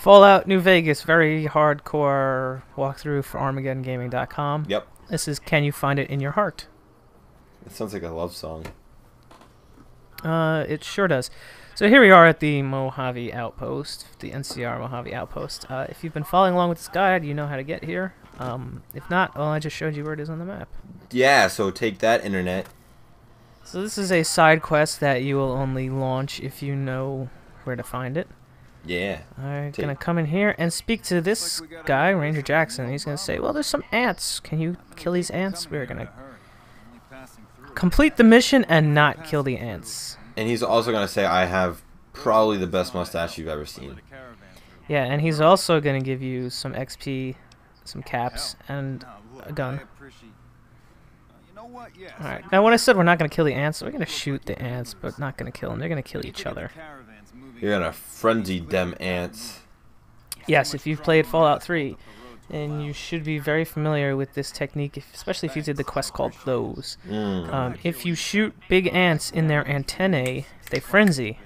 Fallout New Vegas, very hardcore walkthrough for ArmageddonGaming.com. Yep. This is Can You Find It in Your Heart? It sounds like a love song. It sure does. So here we are at the Mojave Outpost, the NCR Mojave Outpost. If you've been following along with this guide, you know how to get here. If not, well, I just showed you where it is on the map. Yeah, so take that, internet. So this is a side quest that you will only launch if you know where to find it. Yeah. I'm gonna come in here and speak to this guy, Ranger Jackson. He's gonna say, well, there's some ants. Can you kill these ants? We're gonna complete the mission and not kill the ants. And he's also gonna say, I have probably the best mustache you've ever seen. Yeah, and he's also gonna give you some XP, some caps, and a gun. Alright, now when I said we're not gonna kill the ants, we're gonna shoot the ants, but not gonna kill them. They're gonna kill each other. You're gonna frenzy them ants. Yes, if you've played Fallout 3, then you should be very familiar with this technique, especially if you did the quest called Those. If you shoot big ants in their antennae, they frenzy.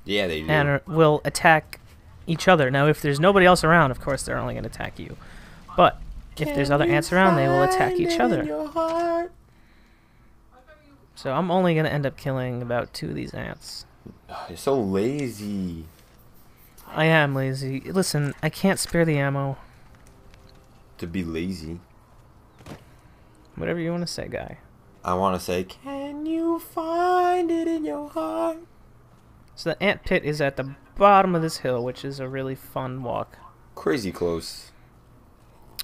Yeah, they do. And will attack each other. Now, if there's nobody else around, of course, they're only going to attack you. But if there's other ants around, they will attack each other. So I'm only going to end up killing about 2 of these ants. You're so lazy. I am lazy. Listen, I can't spare the ammo. To be lazy. Whatever you want to say, guy. I want to say, can you find it in your heart? So the ant pit is at the bottom of this hill, which is a really fun walk. Crazy close.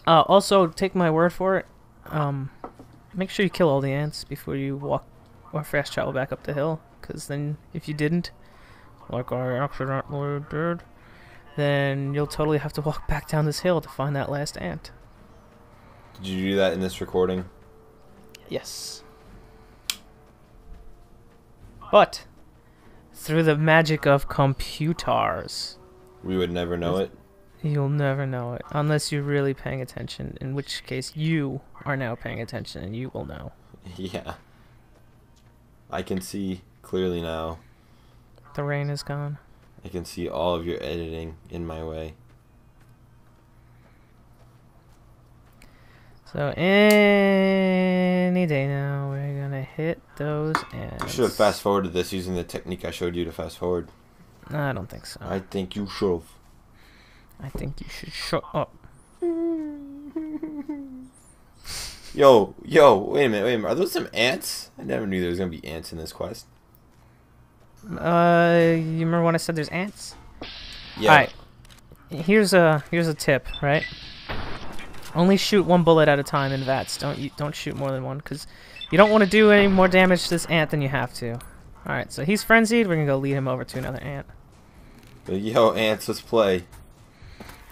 Also, take my word for it. Make sure you kill all the ants before you walk or fast travel back up the hill. Because then, if you didn't, like I accidentally did, then you'll totally have to walk back down this hill to find that last ant. Did you do that in this recording? Yes. But through the magic of computers, We would never know it. you'll never know it unless you're really paying attention, in which case you are now paying attention and you will know. Yeah. I can see clearly now. The rain is gone. I can see all of your editing in my way. So any day now, we're gonna hit those ants. You should have fast forwarded this using the technique I showed you to fast forward. No, I don't think so. I think you should have. I think you should shut up. Yo, wait a minute. Are those some ants? I never knew there was gonna be ants in this quest. You remember when I said there's ants? Yeah. Alright. Here's a tip, right? Only shoot 1 bullet at a time in VATS. Don't shoot more than one, because you don't want to do any more damage to this ant than you have to. Alright, so he's frenzied. We're gonna go lead him over to another ant. Yo, ants, let's play.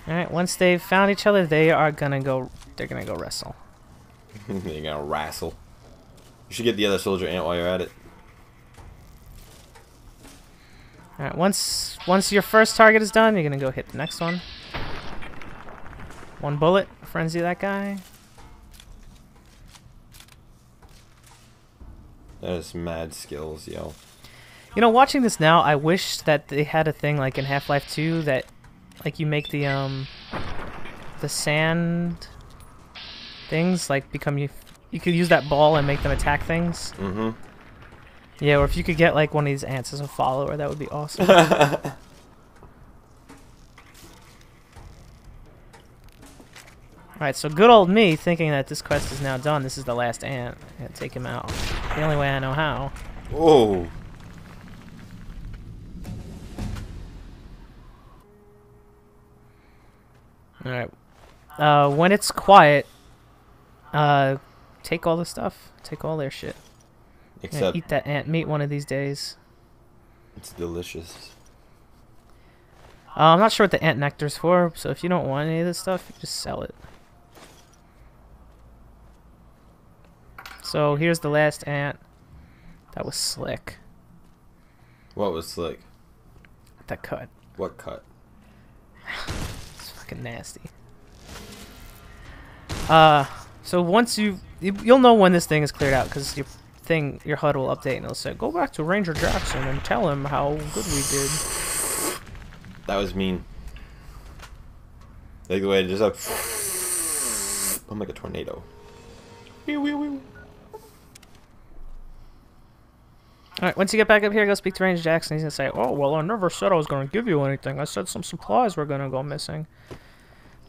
Alright, once they've found each other, they're gonna go wrestle. You're gonna wrestle. You should get the other soldier ant while you're at it. Alright, once your first target is done, you're gonna go hit the next one. 1 bullet, frenzy that guy. That is mad skills, yo. You know, watching this now, I wish that they had a thing like in Half-Life 2 that, like, you make the sand things like become you could use that ball and make them attack things. Mm-hmm. Yeah, or if you could get like one of these ants as a follower, that would be awesome. Alright, so good old me thinking that this quest is now done. This is the last ant. I'm gonna take him out. The only way I know how. Oh. Alright. When it's quiet, take all the stuff. Take all their shit. Except eat that ant meat one of these days. it's delicious. I'm not sure what the ant nectar's for, so if you don't want any of this stuff, you just sell it. So here's the last ant. That was slick. What was slick? That cut. What cut? It's fucking nasty. So once you'll know when this thing is cleared out, because your HUD will update and it'll say, go back to Ranger Jackson and tell him how good we did. That was mean. Like the way it just like, I'm like a tornado. Alright, once you get back up here, go speak to Ranger Jackson. He's gonna say, oh, well, I never said I was gonna give you anything. I said some supplies were gonna go missing.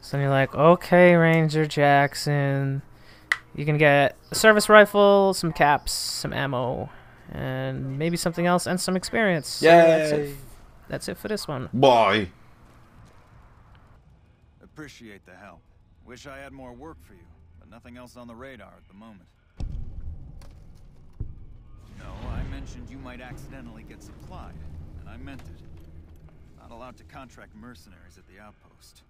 So then you're like, okay, Ranger Jackson. You can get a service rifle, some caps, some ammo, and maybe something else, and some experience. So Yay! that's it for this one. Bye. Appreciate the help. Wish I had more work for you, but nothing else on the radar at the moment. No, I mentioned you might accidentally get supplied, and I meant it. Not allowed to contract mercenaries at the outpost.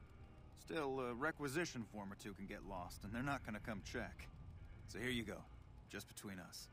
Still, a requisition form or two can get lost, and they're not gonna come check. So here you go, just between us.